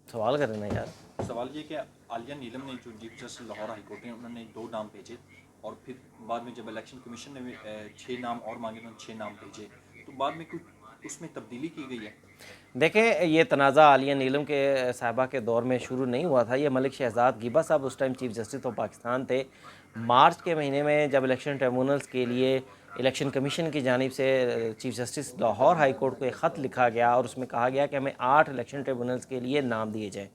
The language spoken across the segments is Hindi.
सवाल कर रहे ना यार। सवाल ये कि आलिया नीलम ने जो chief justice Lahore high court ने उन्होंने 2 नाम भेजे और फिर बाद में जब इलेक्शन कमीशन ने 6 नाम और मांगे उन्होंने 6 नाम भेजे, तो बाद में कुछ उसमें तब्दीली की गई है। देखें, ये तनाज़ा आलिया नीलम के साहिबा के दौर में शुरू नहीं हुआ था। ये मलिक शहजाद गिबा साहब उस time chief justice of Pakistan थे। मार्च के महीने में जब इलेक्शन ट्रिब्यूनल्स के लिए इलेक्शन कमीशन की जानिब से chief justice Lahore high court को एक ख़त लिखा गया और उसमें कहा गया कि हमें 8 इलेक्शन ट्रिब्यूनल्स के लिए नाम दिए जाएँ।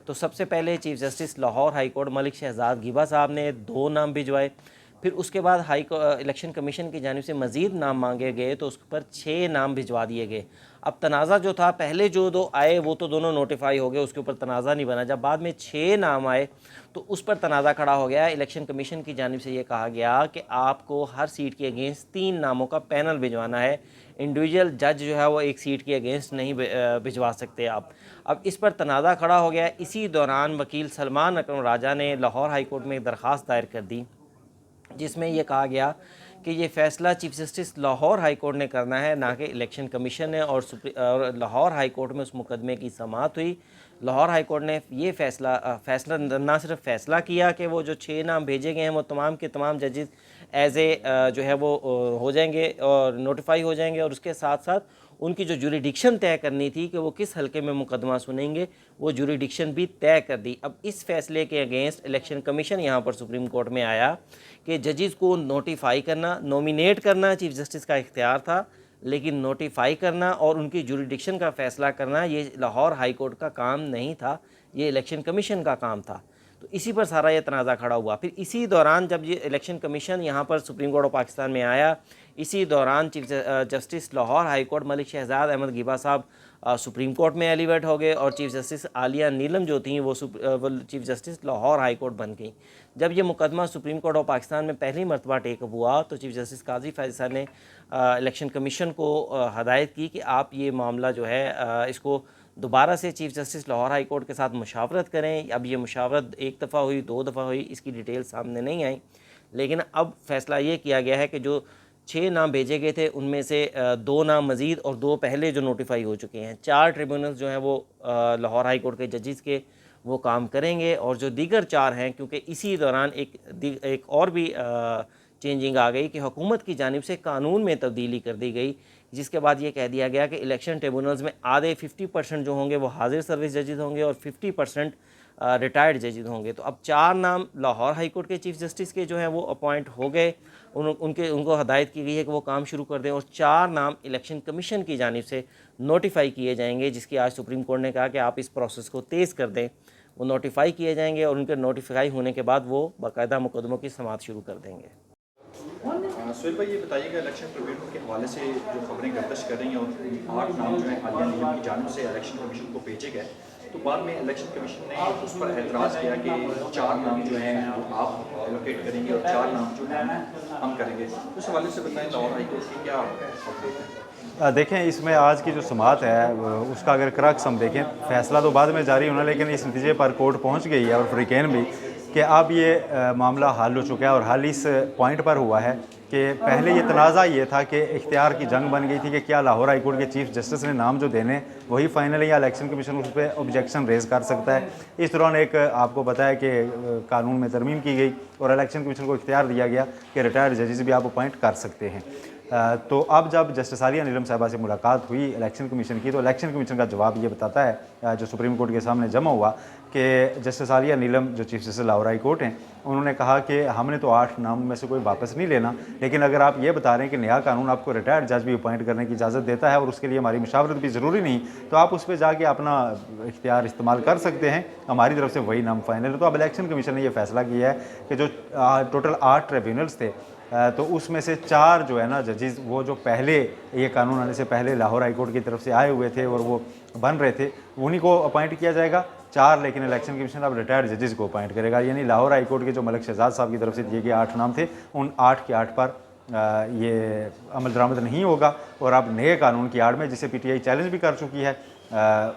तो सबसे पहले chief justice Lahore high court Malik Shahzad गिबा साहब ने 2 नाम भिजवाए। फिर उसके बाद इलेक्शन कमीशन की जानिब से मज़ीद नाम मांगे गए तो उस पर 6 नाम भिजवा दिए गए। अब तनाज़ा जो था, पहले जो 2 आए वो तो दोनों नोटिफाई हो गए, उसके ऊपर तनाज़ा नहीं बना। जब बाद में 6 नाम आए तो उस पर तनाज़ा खड़ा हो गया। इलेक्शन कमीशन की जानिब से ये कहा गया कि आपको हर सीट के अगेंस्ट 3 नामों का पैनल भिजवाना है। इंडिविजुअल जज जो है वो एक सीट के अगेंस्ट नहीं भिजवा सकते आप। अब इस पर तनाज़ा खड़ा हो गया। इसी दौरान वकील सलमान अकरम राजा ने लाहौर हाई कोर्ट में एक दरख्वास्त दायर कर दी जिसमें यह कहा गया कि ये फ़ैसला chief justice Lahore high court ने करना है, ना कि इलेक्शन कमीशन ने। और लाहौर हाई कोर्ट में उस मुकदमे की समाअत हुई। लाहौर हाई कोर्ट ने ये फ़ैसला ना सिर्फ फ़ैसला किया कि वो जो 6 नाम भेजे गए हैं वो तमाम के तमाम जजेस एज ए जो है वो हो जाएंगे और नोटिफाई हो जाएंगे, और उसके साथ साथ उनकी जो जुरिडिक्शन तय करनी थी कि वो किस हल्के में मुकदमा सुनेंगे, वो जुरिडिक्शन भी तय कर दी। अब इस फैसले के अगेंस्ट इलेक्शन कमीशन यहाँ पर सुप्रीम कोर्ट में आया कि जजेस को नोटिफाई करना, नॉमिनेट करना चीफ जस्टिस का इख्तियार था, लेकिन नोटिफाई करना और उनकी जुरिडिक्शन का फ़ैसला करना ये लाहौर हाई कोर्ट का काम नहीं था, ये इलेक्शन कमीशन का काम था। तो इसी पर सारा ये तनाज़ा खड़ा हुआ। फिर इसी दौरान जब ये इलेक्शन कमीशन यहाँ पर सुप्रीम कोर्ट ऑफ पाकिस्तान में आया, इसी दौरान chief justice Lahore high court Malik Shahzad Ahmad गिबा साहब सुप्रीम कोर्ट में एलिवेट हो गए और चीफ जस्टिस आलिया नीलम जो थी वो chief justice Lahore high court बन गई। जब ये मुकदमा सुप्रीम कोर्ट ऑफ पाकिस्तान में पहली मरतबा टेकअप हुआ तो चीफ जस्टिस काजी फैज़ साहब ने इलेक्शन कमीशन को हदायत की कि आप ये मामला जो है इसको दोबारा से chief justice Lahore high court के साथ मुशावरत करें। अब ये मुशावरत 1 दफ़ा हुई, 2 दफ़ा हुई, इसकी डिटेल सामने नहीं आई, लेकिन अब फैसला ये किया गया है कि जो 6 नाम भेजे गए थे उनमें से 2 नाम मज़ीद और 2 पहले जो नोटिफाई हो चुके हैं। 4 ट्रिब्यूनल्स जो हैं वो लाहौर हाई कोर्ट के जजेस के वो काम करेंगे, और जो दीगर 4 हैं, क्योंकि इसी दौरान एक और भी चेंजिंग आ गई कि हुकूमत की जानिब से कानून में तब्दीली कर दी गई, जिसके बाद ये कह दिया गया कि इलेक्शन ट्रिब्यूनल्स में आधे 50% जो होंगे वो हाजिर सर्विस जजेस होंगे और 50% रिटायर्ड जजेस होंगे। तो अब 4 नाम लाहौर हाई कोर्ट के चीफ जस्टिस के जो हैं वो अपॉइंट हो गए, उनको हदायत की गई है कि वो काम शुरू कर दें, और 4 नाम इलेक्शन कमीशन की जानिब से नोटिफाई किए जाएंगे, जिसकी आज सुप्रीम कोर्ट ने कहा कि आप इस प्रोसेस को तेज़ कर दें। वो नोटिफाई किए जाएंगे और उनके नोटिफाई होने के बाद वो बाकायदा मुकदमों की समाअत शुरू कर देंगे। सुहेल भाई, ये बताइएगा इलेक्शन ट्रिब्यूनल के हवाले से जो खबरें गर्दिश कर रही हैं और 8 नाम जो है आलिया नीलम की जानिब से इलेक्शन कमीशन को भेजे गए, तो बाद में इलेक्शन कमीशन ने उस पर एतराज़ किया कि 4 नाम जो हैं वो आप एलोकेट करेंगे और 4 नाम जो हैं हम करेंगे। तो इस हवाले से बताएं लाहौर हाई कोर्ट की क्या अपडेट है। देखें, इसमें आज की जो समाअत है उसका अगर क्रक्स हम देखें, फ़ैसला तो बाद में जारी होना, लेकिन इस नतीजे पर कोर्ट पहुंच गई है और फ्रीकेन भी कि अब ये मामला हल हो चुका है। और हल इस पॉइंट पर हुआ है कि पहले ये तनाज़ा ये था कि इख्तियार की जंग बन गई थी कि क्या लाहौर हाई कोर्ट के चीफ जस्टिस ने नाम जो देने वही फाइनल है या इलेक्शन कमीशन उस पर ऑब्जेक्शन रेज़ कर सकता है। इस दौरान एक आपको पता है कि कानून में तरमीम की गई और इलेक्शन कमीशन को इख्तियार दिया गया कि रिटायर्ड जजेस भी आप अपॉइंट कर सकते हैं। तो अब जब जस्टिस आलिया नीलम साहिबा से मुलाकात हुई इलेक्शन कमीशन की, तो इलेक्शन कमीशन का जवाब ये बताता है जो सुप्रीम कोर्ट के सामने जमा हुआ कि जस्टिस आलिया नीलम जो chief justice Lahore high court हैं, उन्होंने कहा कि हमने तो 8 नाम में से कोई वापस नहीं लेना, लेकिन अगर आप ये बता रहे हैं कि नया कानून आपको रिटायर्ड जज भी अपॉइंट करने की इजाज़त देता है और उसके लिए हमारी मुशावरत भी ज़रूरी नहीं, तो आप उस पर जाके अपना इख्तियार इस्तेमाल कर सकते हैं, हमारी तरफ से वही नाम फाइनल है। तो अब इलेक्शन कमीशन ने यह फैसला किया है कि जो टोटल 8 ट्रिब्यूनल्स थे, तो उसमें से 4 जो है ना जजेस, वो जो पहले ये कानून आने से पहले लाहौर हाई कोर्ट की तरफ से आए हुए थे और वो बन रहे थे, उन्हीं को अपॉइंट किया जाएगा। 4 लेकिन इलेक्शन कमीशन अब रिटायर्ड जजेस को अपॉइंट करेगा। यानी लाहौर हाई कोर्ट के जो मलिक शहजाद साहब की तरफ से दिए गए 8 नाम थे, उन 8 के 8 पर ये अमल दरामद नहीं होगा। और अब नए कानून की आड़ में, जिसे PTI चैलेंज भी कर चुकी है,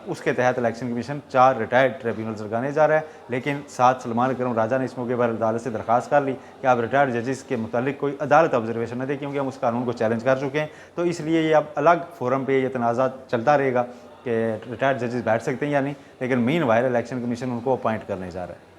उसके तहत इलेक्शन कमीशन 4 रिटायर्ड ट्रिब्यूनल्स लगाने जा रहा है। लेकिन साथ सलमान अकरम राजा ने इस मौके पर अदालत से दरख्वास्त कर ली कि आप रिटायर्ड जजेस के मुतालिक कोई अदालत ऑब्जर्वेशन न दें, क्योंकि हम उस कानून को चैलेंज कर चुके हैं। तो इसलिए ये अब अलग फोरम पे ये तनाज़ा चलता रहेगा कि रिटायर्ड जजेस बैठ सकते हैं या नहीं, लेकिन मीन वायर इलेक्शन कमीशन उनको अपॉइंट करने जा रहा है।